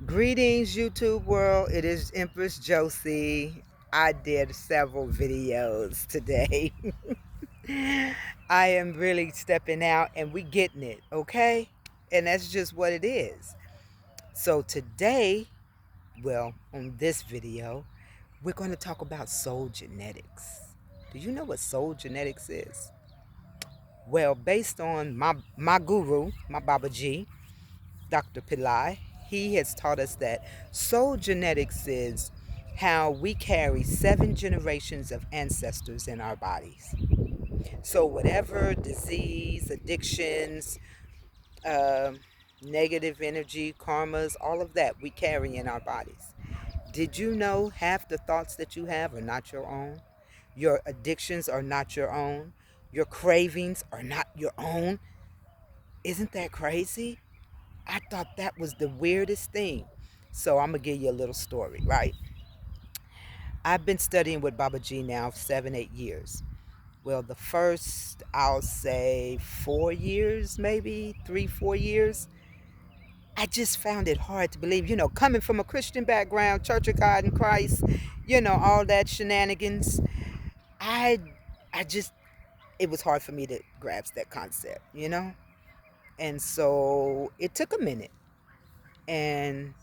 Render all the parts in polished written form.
Greetings, YouTube world. It is Empress Josie. I did several videos today. I am really stepping out and we getting it, okay? And that's just what it is. So today, well, on this video, we're going to talk about soul genetics. Do you know what soul genetics is? Well, based on my guru, my Baba G, Dr. Pillai, he has taught us that soul genetics is how we carry 7 generations of ancestors in our bodies. So, whatever disease, addictions, um negative energy, karmas, all of that we carry in our bodies. Did you know half the thoughts that you have are not your own? Your addictions are not your own. Your cravings are not your own. Isn't that crazy? I thought that was the weirdest thing. So I'm gonna give you a little story, right? I've been studying with Baba G now 7, 8 years. Well, the first, I'll say 4 years, maybe 3, 4 years, I just found it hard to believe, coming from a Christian background, Church of God in Christ, all that shenanigans. I I just it was hard for me to grasp that concept. And so it took a minute. And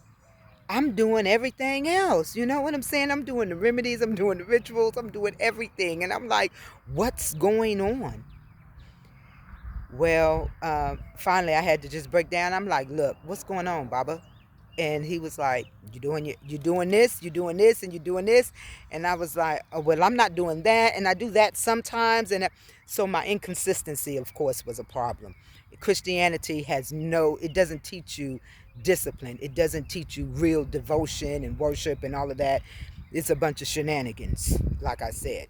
I'm doing everything else. You know what I'm saying? I'm doing the remedies, I'm doing the rituals, I'm doing everything. And I'm like, what's going on? Well, finally, I had to just break down. I'm like, look, what's going on, Baba? And he was like, you're doing this, you're doing this, and you're doing this. And I was like, oh, well, I'm not doing that. And I do that sometimes. And so my inconsistency, of course, was a problem. Christianity it doesn't teach you discipline. It doesn't teach you real devotion and worship and all of that. It's a bunch of shenanigans, like I said.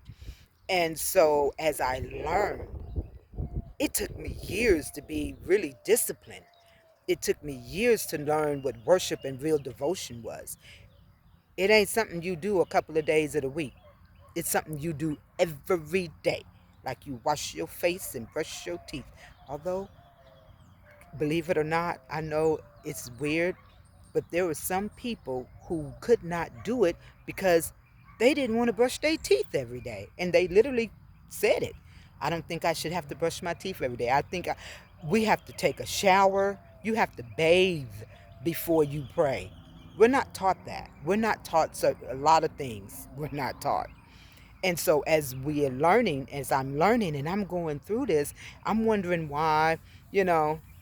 And so as I learned, it took me years to be really disciplined. It took me years to learn what worship and real devotion was. It ain't something you do a couple of days of the week. It's something you do every day. Like you wash your face and brush your teeth. Although, believe it or not, I know it's weird, but there were some people who could not do it because they didn't want to brush their teeth every day. And they literally said it. I don't think I should have to brush my teeth every day. We have to take a shower. You have to bathe before you pray. We're not taught that. We're not taught a lot of things. We're not taught. And so as I'm learning and I'm going through this, I'm wondering why,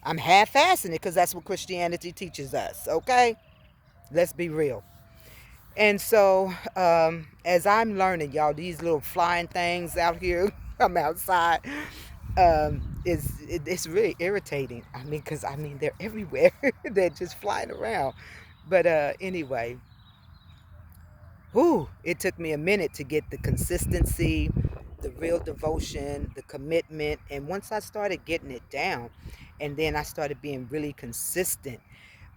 I'm half-assing it because that's what Christianity teaches us, okay? Let's be real. And so as I'm learning, y'all, these little flying things out here, I'm outside, it's really irritating. Because they're everywhere. They're just flying around. But anyway, it took me a minute to get the consistency, the real devotion, the commitment. And once I started getting it down, and then I started being really consistent,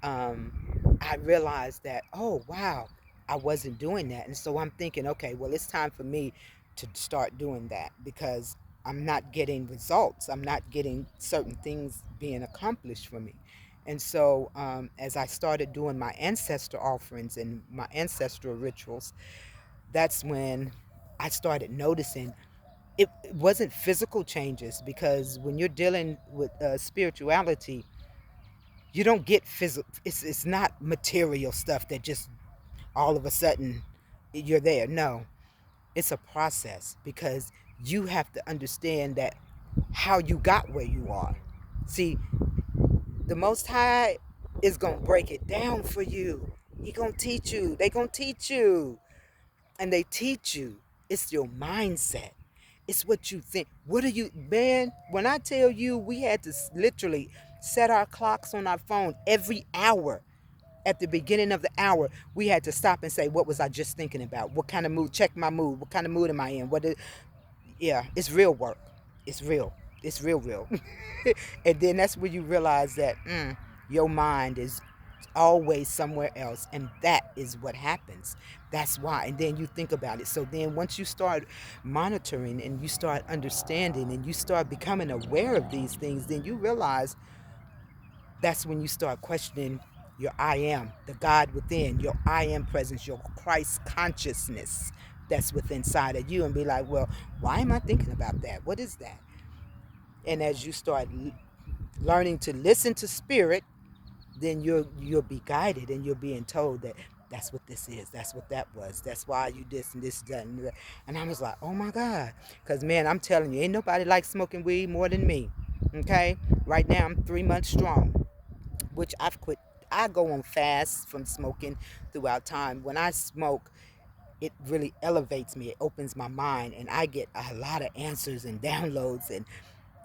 I realized that, oh, wow, I wasn't doing that. And so I'm thinking, okay, well, it's time for me to start doing that because I'm not getting results. I'm not getting certain things being accomplished for me. And so as I started doing my ancestor offerings and my ancestral rituals, that's when I started noticing it wasn't physical changes, because when you're dealing with spirituality, you don't get physical. It's not material stuff that just all of a sudden you're there. No, it's a process, because you have to understand that how you got where you are. See, the Most High is gonna break it down for you. He gonna teach you. They gonna teach you, and they teach you. It's your mindset. It's what you think. What are you, man? When I tell you, we had to literally set our clocks on our phone every hour. At the beginning of the hour, we had to stop and say, what was I just thinking about? What kind of mood? Check my mood. What kind of mood am I in? Yeah, it's real work. It's real. It's real, real. And then that's when you realize that your mind is always somewhere else. And that is what happens. That's why. And then you think about it. So then once you start monitoring and you start understanding and you start becoming aware of these things, then you realize that's when you start questioning your I am, the God within, your I am presence, your Christ consciousness that's within inside of you, and be like, well, why am I thinking about that? What is that? And as you start learning to listen to spirit, then you'll be guided, and you're being told that that's what this is, that's what that was, that's why you this and this that and that. And I was like, oh my God, because man, I'm telling you, ain't nobody like smoking weed more than me. Okay, right now I'm 3 months strong, which I've quit. I go on fast from smoking throughout time. When I smoke, it really elevates me, it opens my mind, and I get a lot of answers and downloads and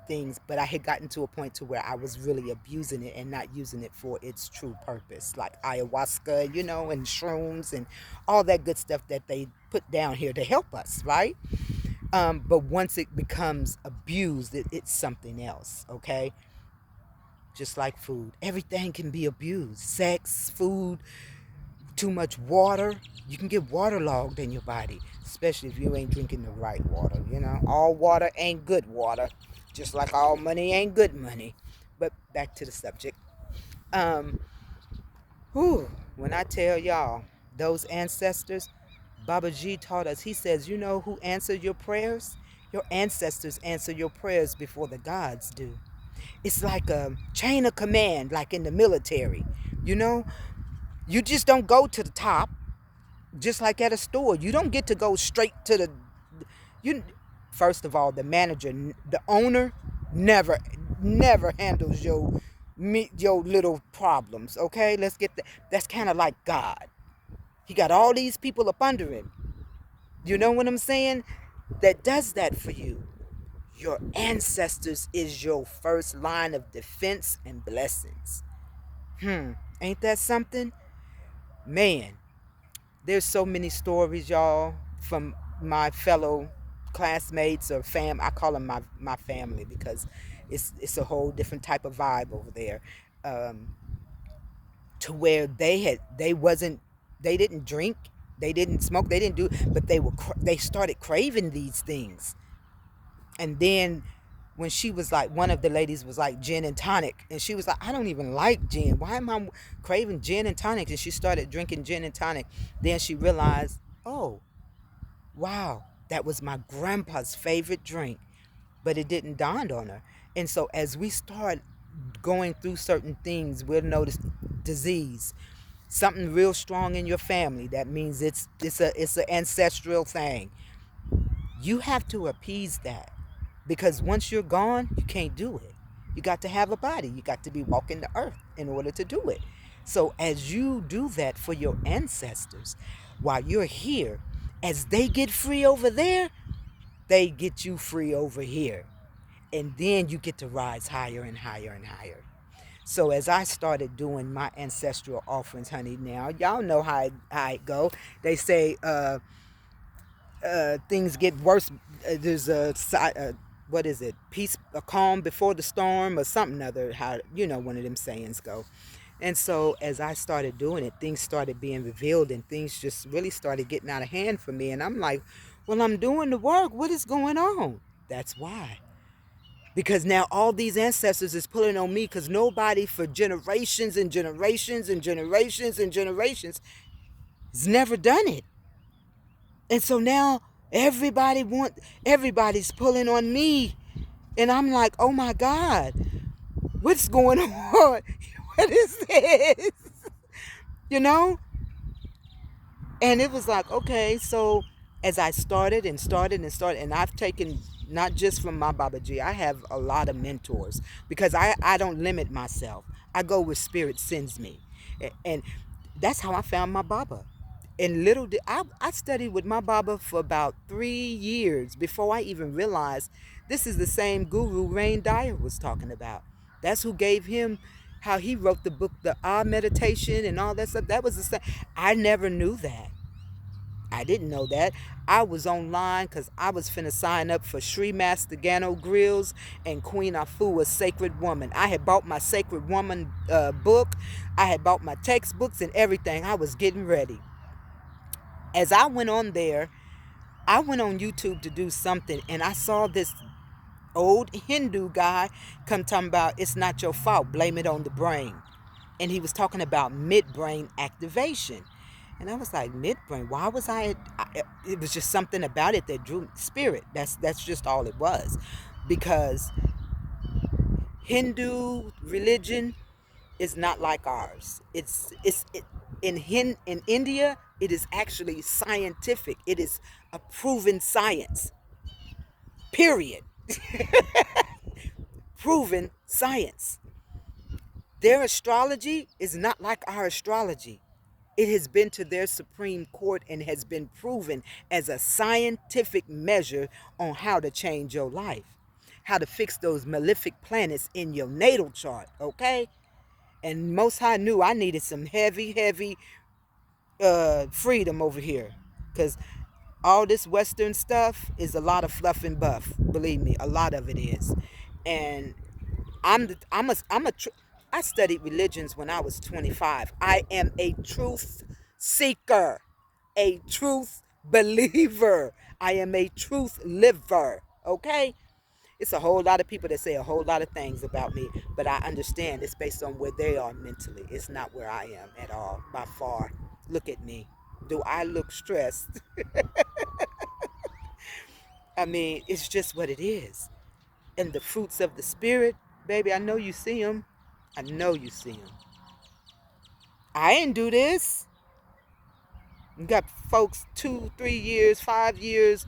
things. But I had gotten to a point to where I was really abusing it and not using it for its true purpose, like ayahuasca, and shrooms and all that good stuff that they put down here to help us, right? But once it becomes abused, it's something else. Okay, just like food, everything can be abused. Sex, food, too much water. You can get waterlogged in your body, especially if you ain't drinking the right water. All water ain't good water, just like all money ain't good money. But back to the subject. Um, when I tell y'all, those ancestors, Baba G taught us, he says, you know who answered your prayers? Your ancestors answer your prayers before the gods do. It's like a chain of command, like in the military. You know, you just don't go to the top, just like at a store. You don't get to go straight to the you first of all, the manager, the owner, never handles your little problems. Okay, let's get that. That's kind of like God. He got all these people up under him. You know what I'm saying? That does that for you. Your ancestors is your first line of defense and blessings. Ain't that something? Man, there's so many stories, y'all, from my fellow classmates or I call them my family, because it's a whole different type of vibe over there. Um, to where they didn't drink, they didn't smoke, they didn't do, but they started craving these things. And then when she was like, one of the ladies was like gin and tonic, and she was like, I don't even like gin, why am I craving gin and tonic? And she started drinking gin and tonic. Then she realized, oh wow, that was my grandpa's favorite drink, but it didn't dawn on her. And so as we start going through certain things, we'll notice disease, something real strong in your family. That means it's an ancestral thing. You have to appease that, because once you're gone, you can't do it. You got to have a body. You got to be walking the earth in order to do it. So as you do that for your ancestors while you're here, as they get free over there, they get you free over here. And then you get to rise higher and higher and higher. So as I started doing my ancestral offerings, honey, now y'all know how it go. They say things get worse. There's what is it? Peace, a calm before the storm, or something other. How one of them sayings go. And so as I started doing it, things started being revealed, and things just really started getting out of hand for me. And I'm like, well, I'm doing the work. What is going on? That's why. Because now all these ancestors is pulling on me, because nobody for generations and generations and generations and generations has never done it. And so now everybody's pulling on me. And I'm like, oh my God, what's going on? What is this? You know? And it was like, okay, so as I started and started and started, and I've taken not just from my Baba G, I have a lot of mentors, because I don't limit myself. I go where spirit sends me. And that's how I found my Baba. And I studied with my Baba for about 3 years before I even realized this is the same guru Rain Dyer was talking about. That's who gave him, how he wrote the book, the Ah Meditation and all that stuff. That was the same. I never knew that. I didn't know that. I was online because I was finna sign up for Sri Master Gano Grills and Queen Afua, Sacred Woman. I had bought my Sacred Woman book. I had bought my textbooks and everything. I was getting ready. As I went on there, I went on YouTube to do something, and I saw this old Hindu guy come talking about, it's not your fault, blame it on the brain. And he was talking about midbrain activation. And I was like, midbrain, why was it was just something about it that drew spirit. That's just all it was. Because Hindu religion is not like ours. In India, it is actually scientific. It is a proven science. Period. Proven science. Their astrology is not like our astrology. It has been to their Supreme Court and has been proven as a scientific measure on how to change your life, how to fix those malefic planets in your natal chart, okay? And Most High knew I needed some heavy freedom over here, because all this Western stuff is a lot of fluff and buff. Believe me, a lot of it is. And I studied religions when I was 25. I am a truth seeker, a truth believer. I am a truth liver. Okay? It's a whole lot of people that say a whole lot of things about me, but I understand it's based on where they are mentally. It's not where I am at all, by far. Look at me. Do I look stressed? I mean, it's just what it is. And the fruits of the Spirit, baby, I know you see them. I know you see them. I didn't do this. You got folks 2, 3 years, 5 years,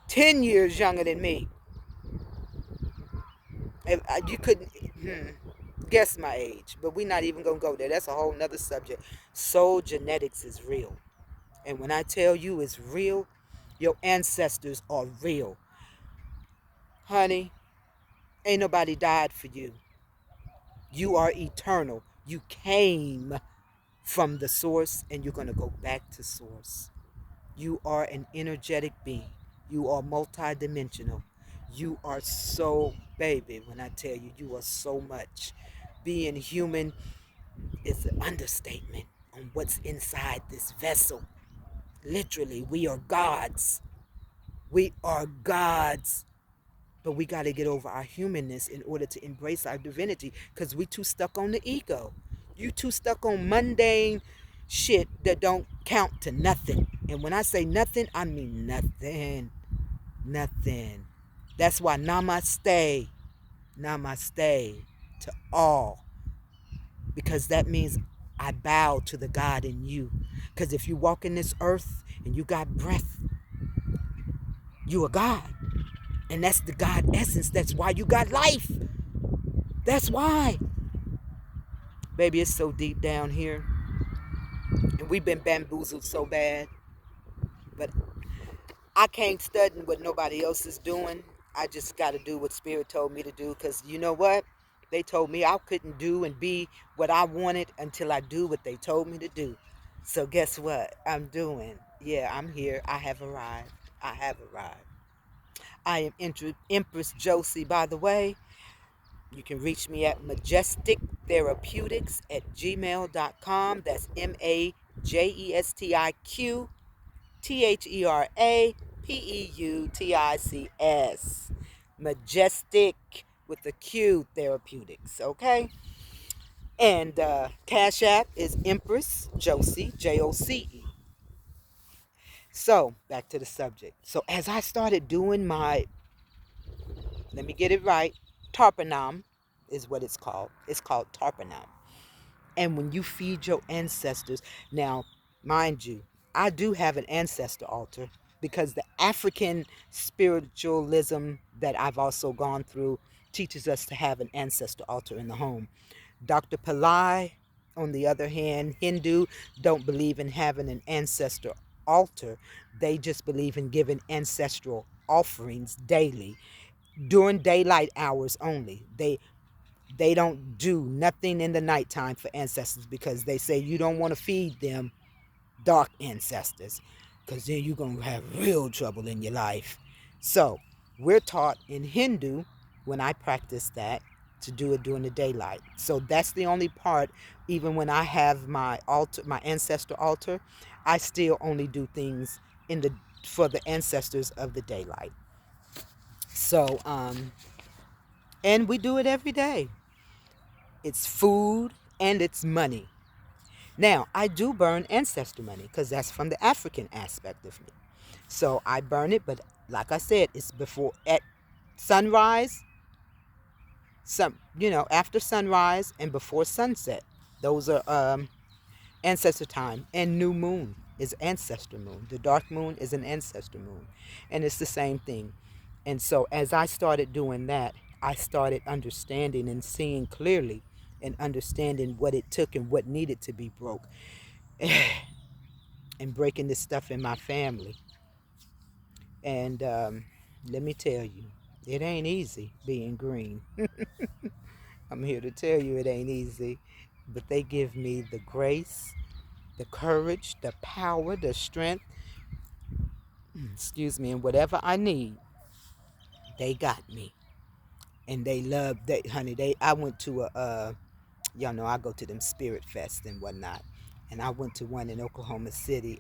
10 years younger than me. And you couldn't guess my age, but we're not even going to go there. That's a whole nother subject. Soul genetics is real. And when I tell you it's real, your ancestors are real. Honey, ain't nobody died for you. You are eternal. You came from the source and you're going to go back to source. You are an energetic being. You are multidimensional. You are so, baby, when I tell you, you are so much. Being human is an understatement on what's inside this vessel. Literally, we are gods. We are gods. But we got to get over our humanness in order to embrace our divinity, because we too stuck on the ego. You too stuck on mundane shit that don't count to nothing. And when I say nothing, I mean nothing. Nothing. That's why namaste. Namaste to all. Because that means I bow to the God in you. Because if you walk in this earth and you got breath, you are God. And that's the God essence. That's why you got life. That's why. Baby, it's so deep down here. And we've been bamboozled so bad. But I can't study what nobody else is doing. I just got to do what Spirit told me to do. Because you know what? They told me I couldn't do and be what I wanted until I do what they told me to do. So guess what? I'm doing. Yeah, I'm here. I have arrived. I have arrived. I am Empress Josie, by the way. You can reach me at majestictherapeutics@gmail.com. That's MAJESTIQ THERAPEUTICS. Majestic with the Q Therapeutics, okay? And Cash App is Empress Josie, Joce. So, back to the subject. So, as I started doing my, let me get it right, Tarpanam is what it's called. It's called Tarpanam. And when you feed your ancestors, now, mind you, I do have an ancestor altar, because the African spiritualism that I've also gone through teaches us to have an ancestor altar in the home. Dr. Pillai, on the other hand, Hindu, don't believe in having an ancestor altar. They just believe in giving ancestral offerings daily during daylight hours only. They don't do nothing in the nighttime for ancestors, because they say you don't want to feed them dark ancestors, because then you're going to have real trouble in your life. So we're taught in Hindu, when I practice that, to do it during the daylight. So that's the only part. Even when I have my altar, my ancestor altar, I still only do things in the for the ancestors of the daylight. So and we do it every day. It's food, and it's money. Now, I do burn ancestor money because that's from the African aspect of me. So I burn it, but like I said, it's before at sunrise, after sunrise and before sunset. Those are ancestor time, and new moon is ancestor moon. The dark moon is an ancestor moon, and it's the same thing. And so as I started doing that, I started understanding and seeing clearly and understanding what it took and what needed to be broke and breaking this stuff in my family. And let me tell you, it ain't easy being green. I'm here to tell you it ain't easy, but they give me the grace, the courage, the power, the strength, excuse me, and whatever I need, they got me. And they love that, honey. I went to y'all know I go to them Spirit Fest and whatnot. And I went to one in Oklahoma City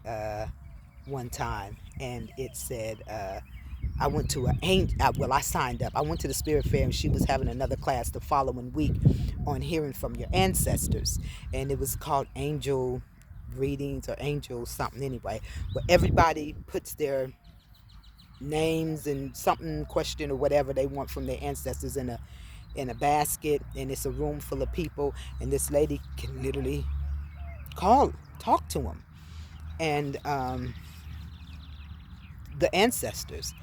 one time, and it said, I went to I signed up. I went to the Spirit Fair, and she was having another class the following week on hearing from your ancestors. And it was called Angel Readings or Angel something anyway, where everybody puts their names and something question or whatever they want from their ancestors in a basket, and it's a room full of people, and this lady can literally talk to them, and the ancestors.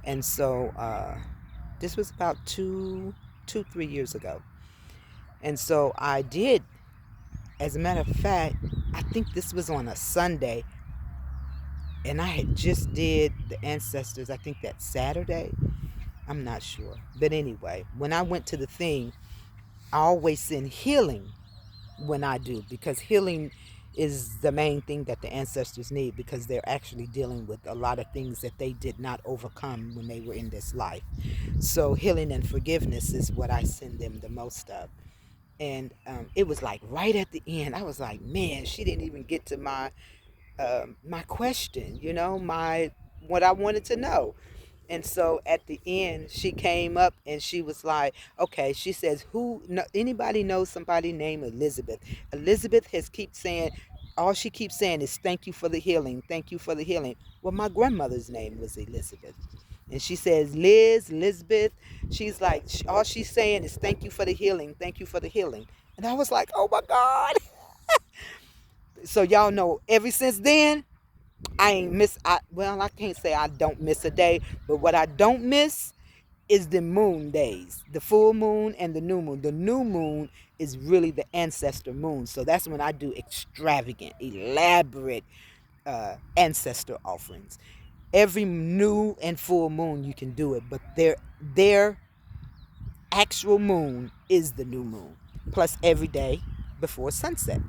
And so this was about 3 years ago. And so I did, as a matter of fact, I think this was on a Sunday, and I had just did the ancestors, I think that Saturday. I'm not sure. But anyway, when I went to the thing, I always send healing when I do, because healing is the main thing that the ancestors need, because they're actually dealing with a lot of things that they did not overcome when they were in this life. So healing and forgiveness is what I send them the most of. And it was like right at the end, I was like, man, she didn't even get to my question, my what I wanted to know. And so at the end, she came up and she was like, okay, she says, anybody knows somebody named Elizabeth? Elizabeth has keep saying, all she keeps saying is, thank you for the healing. Thank you for the healing. Well, my grandmother's name was Elizabeth. And she says, Elizabeth. She's like, all she's saying is, thank you for the healing. Thank you for the healing. And I was like, oh my God. So y'all know, ever since then, I ain't miss. I can't say I don't miss a day, but what I don't miss is the moon days, the full moon and the new moon. The new moon is really the ancestor moon, so that's when I do extravagant, elaborate ancestor offerings. Every new and full moon you can do it, but their actual moon is the new moon, plus every day before sunset.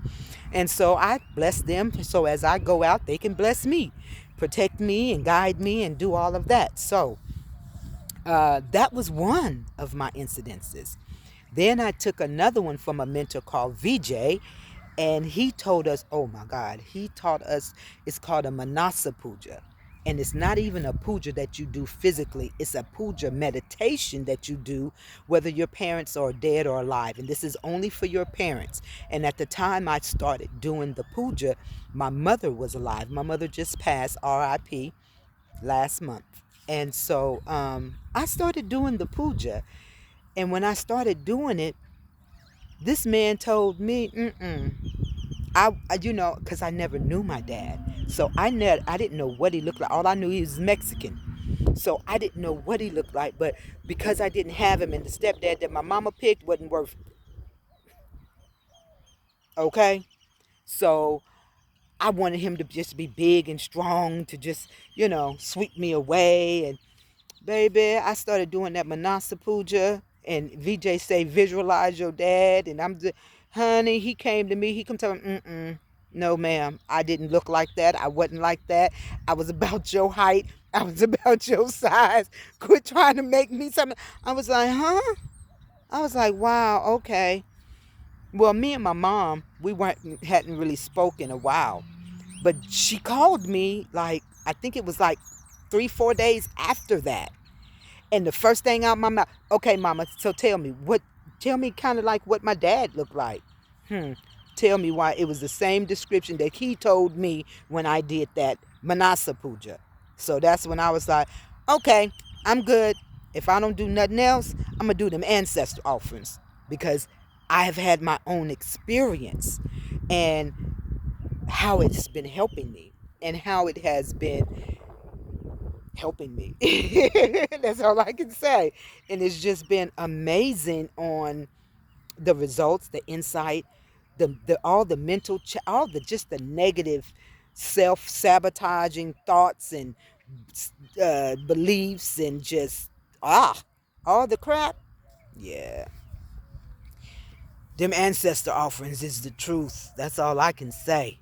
And so I bless them, so as I go out, they can bless me, protect me and guide me and do all of that. So that was one of my incidences. Then I took another one from a mentor called VJ, and he told us, oh my God, he taught us, it's called a Manasa Puja. And it's not even a puja that you do physically. It's a puja meditation that you do, whether your parents are dead or alive. And this is only for your parents. And at the time I started doing the puja, my mother was alive. My mother just passed, RIP, last month. And so I started doing the puja. And when I started doing it, this man told me, because I never knew my dad. So I didn't know what he looked like. All I knew, he was Mexican. So I didn't know what he looked like. But because I didn't have him, and the stepdad that my mama picked wasn't worth, okay? So I wanted him to just be big and strong, to just, sweep me away. And baby, I started doing that Manasa Puja, and VJ say, visualize your dad. And honey, he came to me, he come tell me, no ma'am, I didn't look like that. I wasn't like that. I was about your height. I was about your size. Quit trying to make me something. I was like, huh? I was like, wow, okay. Well, me and my mom, hadn't really spoken a while. But she called me, like, I think it was like 3-4 days after that. And the first thing out my mouth, okay, mama, so tell me kind of like what my dad looked like. Hmm. Tell me why it was the same description that he told me when I did that Manasa Puja. So that's when I was like, okay, I'm good. If I don't do nothing else, I'm going to do them ancestor offerings because I have had my own experience and how it's been helping me and how it has been helping me. That's all I can say. And it's just been amazing on the results, the insight, the all the mental, all the just the negative self-sabotaging thoughts and beliefs and just all the crap. Yeah, them ancestor offerings is the truth. That's all I can say.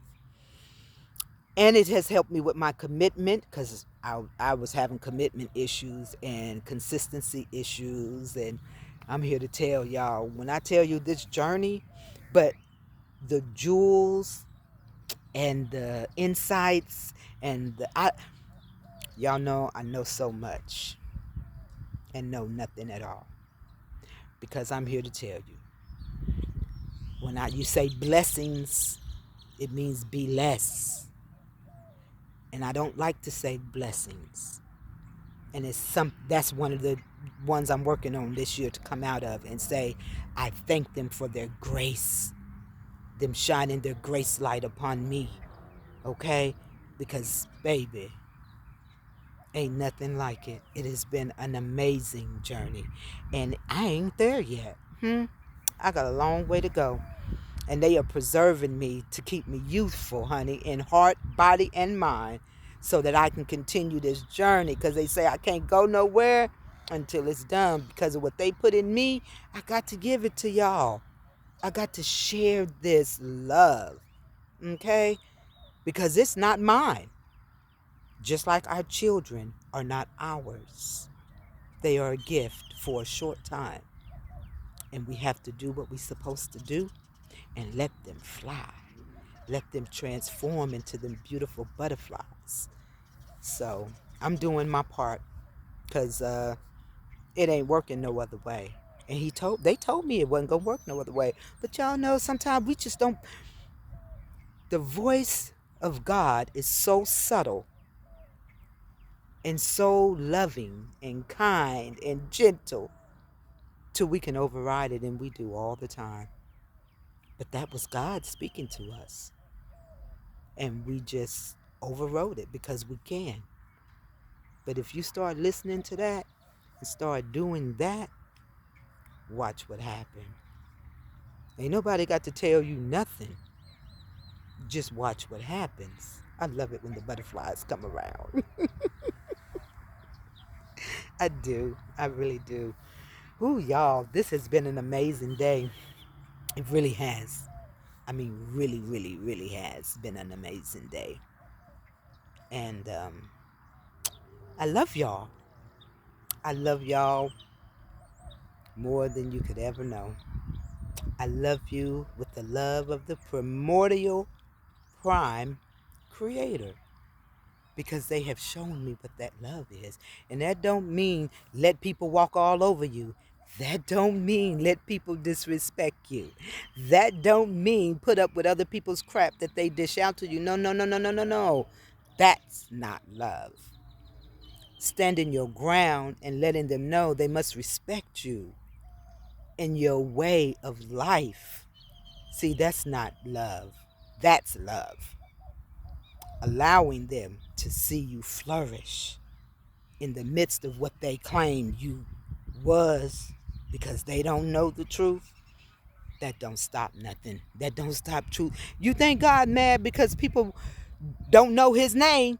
And it has helped me with my commitment because I was having commitment issues and consistency issues. And I'm here to tell y'all, when I tell you this journey, but the jewels and the insights and y'all know I know so much and know nothing at all because I'm here to tell you, when you say blessings, it means be less. And I don't like to say blessings. And that's one of the ones I'm working on this year to come out of and say I thank them for their grace, them shining their grace light upon me. Okay? Because baby, ain't nothing like it. It has been an amazing journey. And I ain't there yet. I got a long way to go. And they are preserving me to keep me youthful, honey, in heart, body, and mind, so that I can continue this journey. Because they say I can't go nowhere until it's done. Because of what they put in me, I got to give it to y'all. I got to share this love, okay? Because it's not mine. Just like our children are not ours. They are a gift for a short time. And we have to do what we're supposed to do and let them fly. Let them transform into them beautiful butterflies. So I'm doing my part because it ain't working no other way. And they told me it wasn't gonna work no other way. But y'all know sometimes we just don't. The voice of God is so subtle and so loving and kind and gentle till we can override it, and we do all the time. But that was God speaking to us. And we just overrode it because we can. But if you start listening to that and start doing that, watch what happens. Ain't nobody got to tell you nothing. Just watch what happens. I love it when the butterflies come around. I do. I really do. Ooh, y'all, this has been an amazing day. It really has. I mean, really, really, really has been an amazing day. And I love y'all. I love y'all more than you could ever know. I love you with the love of the primordial prime creator because they have shown me what that love is. And that don't mean let people walk all over you. That don't mean let people disrespect you. That don't mean put up with other people's crap that they dish out to you. No, no, no, no, no, no, no. That's not love. Standing your ground and letting them know they must respect you in your way of life. See, that's not love. That's love. Allowing them to see you flourish in the midst of what they claim you was because they don't know the truth. That don't stop nothing. That don't stop truth. You think God mad because people don't know his name?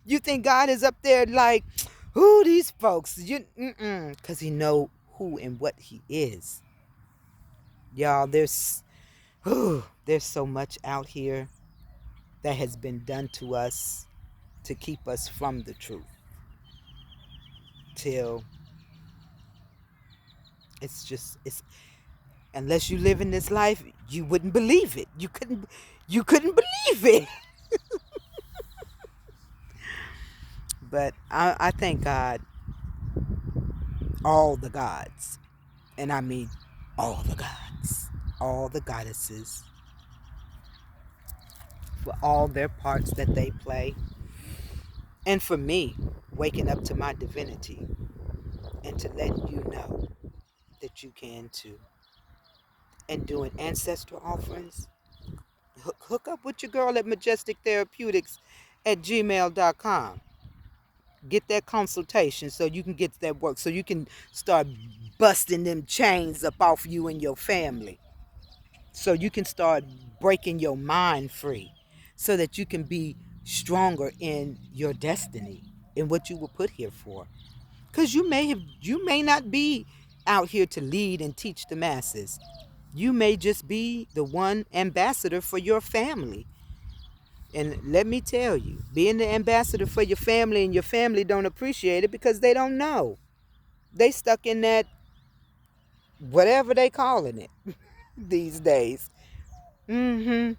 You think God is up there like, who these folks? Because he know who and what he is. Y'all, there's so much out here that has been done to us to keep us from the truth. Till it's unless you live in this life, you wouldn't believe it. You couldn't believe it. But I thank God, all the gods, and I mean all the gods, all the goddesses for all their parts that they play, and for me, waking up to my divinity and to let you know that you can too. And doing ancestral offerings, hook up with your girl at Majestic Therapeutics at gmail.com. Get that consultation so you can get that work, so you can start busting them chains up off you and your family. So you can start breaking your mind free so that you can be stronger in your destiny, in what you were put here for. Because you may not be out here to lead and teach the masses. You may just be the one ambassador for your family. And let me tell you, being the ambassador for your family, and your family don't appreciate it because they don't know. They stuck in that whatever they calling it these days. Mm-hmm.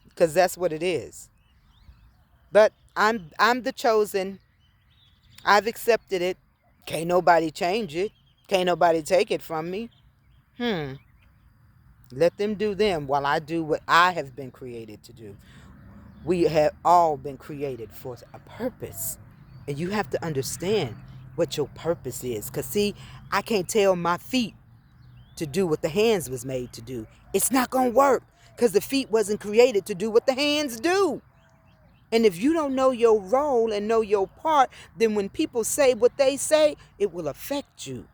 Because that's what it is. But I'm the chosen. I've accepted it. Can't nobody change it. Can't nobody take it from me. Hmm. Let them do them while I do what I have been created to do. We have all been created for a purpose. And you have to understand what your purpose is. Because, see, I can't tell my feet to do what the hands was made to do. It's not going to work because the feet wasn't created to do what the hands do. And if you don't know your role and know your part, then when people say what they say, it will affect you.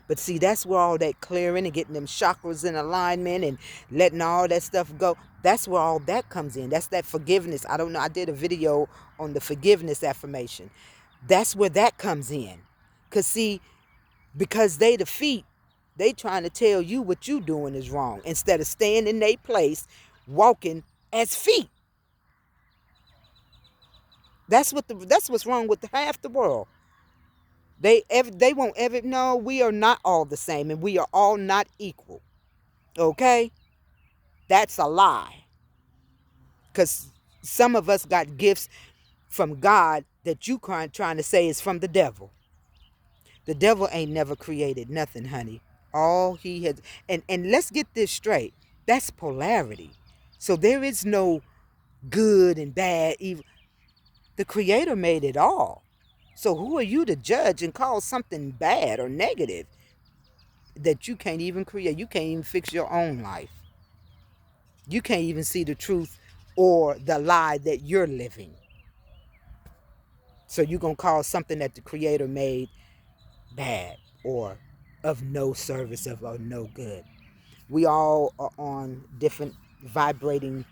But see, that's where all that clearing and getting them chakras in alignment and letting all that stuff go, that's where all that comes in. That's that forgiveness. I don't know. I did a video on the forgiveness affirmation. That's where that comes in. Because see, because they the feet, they trying to tell you what you doing is wrong instead of staying in their place, walking as feet. That's what's wrong with half the world. They won't ever know we are not all the same and we are all not equal. Okay? That's a lie. Because some of us got gifts from God that you trying to say is from the devil. The devil ain't never created nothing, honey. All he has, and let's get this straight. That's polarity. So there is no good and bad, evil. The creator made it all. So who are you to judge and call something bad or negative that you can't even create? You can't even fix your own life. You can't even see the truth or the lie that you're living. So you're going to call something that the creator made bad or of no service or no good. We all are on different vibrations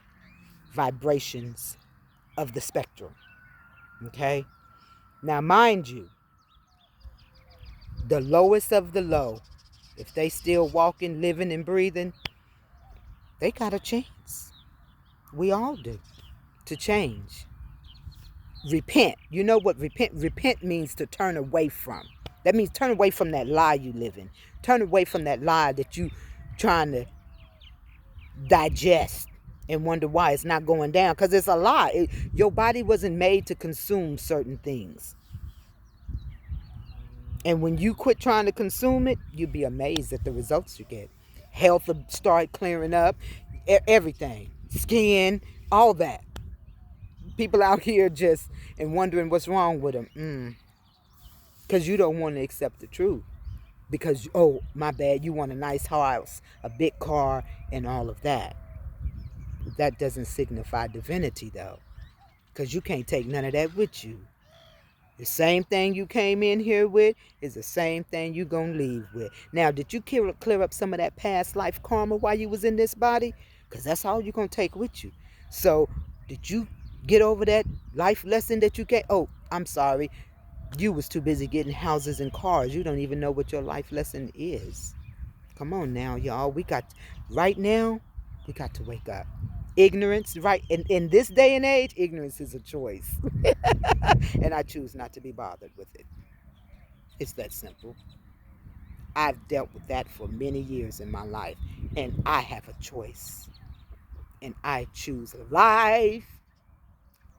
of the spectrum. Okay? Now, mind you, the lowest of the low, if they still walking, living, and breathing, they got a chance. We all do. To change. Repent. You know what repent means? To turn away from. That means turn away from that lie you live in. Turn away from that lie that you trying to digest and wonder why it's not going down. Because it's a lie. Your body wasn't made to consume certain things. And when you quit trying to consume it, you'd be amazed at the results you get. Health will start clearing up. Everything. Skin. All that. People out here just and wondering what's wrong with them. Because you don't want to accept the truth. Because, oh, my bad, you want a nice house, a big car, and all of that. That doesn't signify divinity, though. Because you can't take none of that with you. The same thing you came in here with is the same thing you're going to leave with. Now, did you clear up some of that past life karma while you was in this body? Because that's all you're going to take with you. So, did you get over that life lesson that you get? Oh, I'm sorry. You was too busy getting houses and cars. You don't even know what your life lesson is. Come on now, y'all. Right now, we got to wake up. Ignorance, right? In this day and age, ignorance is a choice. And I choose not to be bothered with it. It's that simple. I've dealt with that for many years in my life. And I have a choice. And I choose life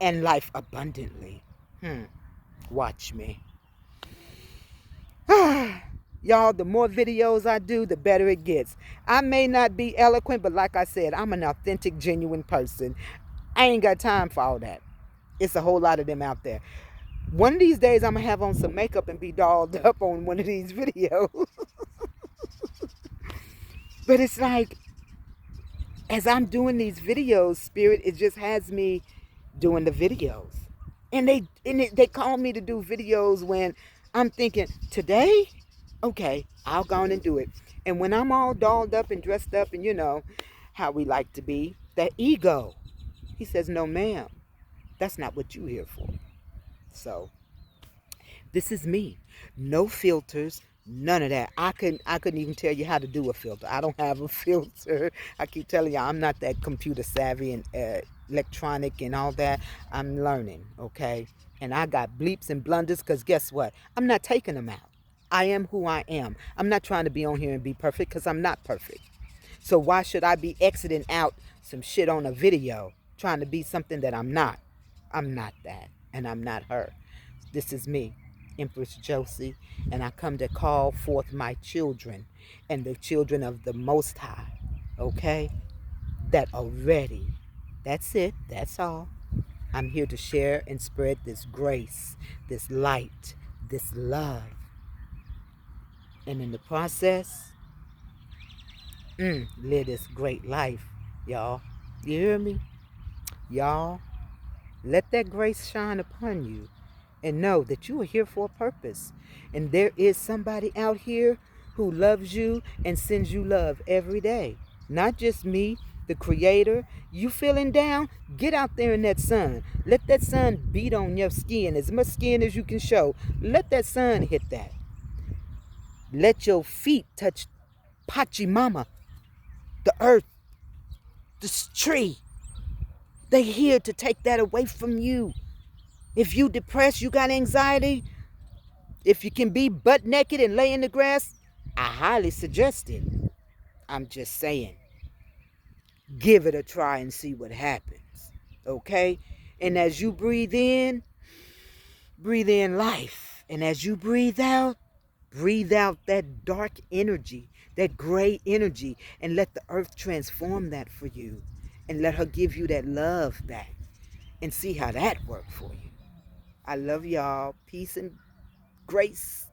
and life abundantly. Watch me. Y'all, the more videos I do, the better it gets. I may not be eloquent, but like I said, I'm an authentic, genuine person. I ain't got time for all that. It's a whole lot of them out there. One of these days, I'm going to have on some makeup and be dolled up on one of these videos. But it's like, as I'm doing these videos, Spirit, it just has me doing the videos. They call me to do videos when I'm thinking, today, okay, I'll go on and do it. And when I'm all dolled up and dressed up and how we like to be, that ego, he says, no ma'am, that's not what you're here for. So this is me. No filters, none of that. I couldn't even tell you how to do a filter. I don't have a filter. I keep telling you I'm not that computer savvy and electronic and all that. I'm learning, okay? And I got bleeps and blunders because guess what? I'm not taking them out. I am who I am. I'm not trying to be on here and be perfect because I'm not perfect. So why should I be exiting out some shit on a video trying to be something that I'm not? I'm not that, and I'm not her. This is me, Empress Josie, and I come to call forth my children and the children of the Most High, okay, that are ready. That's it, that's all. I'm here to share and spread this grace, this light, this love. And in the process, live this great life, y'all. You hear me? Y'all, let that grace shine upon you and know that you are here for a purpose. And there is somebody out here who loves you and sends you love every day. Not just me, the creator. You feeling down? Get out there in that sun. Let that sun beat on your skin, as much skin as you can show. Let that sun hit that. Let your feet touch Pachamama, the earth, this tree. They here to take that away from you. If you depressed, you got anxiety, if you can be butt naked and lay in the grass, I highly suggest it. I'm just saying, give it a try and see what happens. Okay? And as you breathe in life. And as you breathe out that dark energy, that gray energy, and let the earth transform that for you. And let her give you that love back. And see how that worked for you. I love y'all. Peace and grace.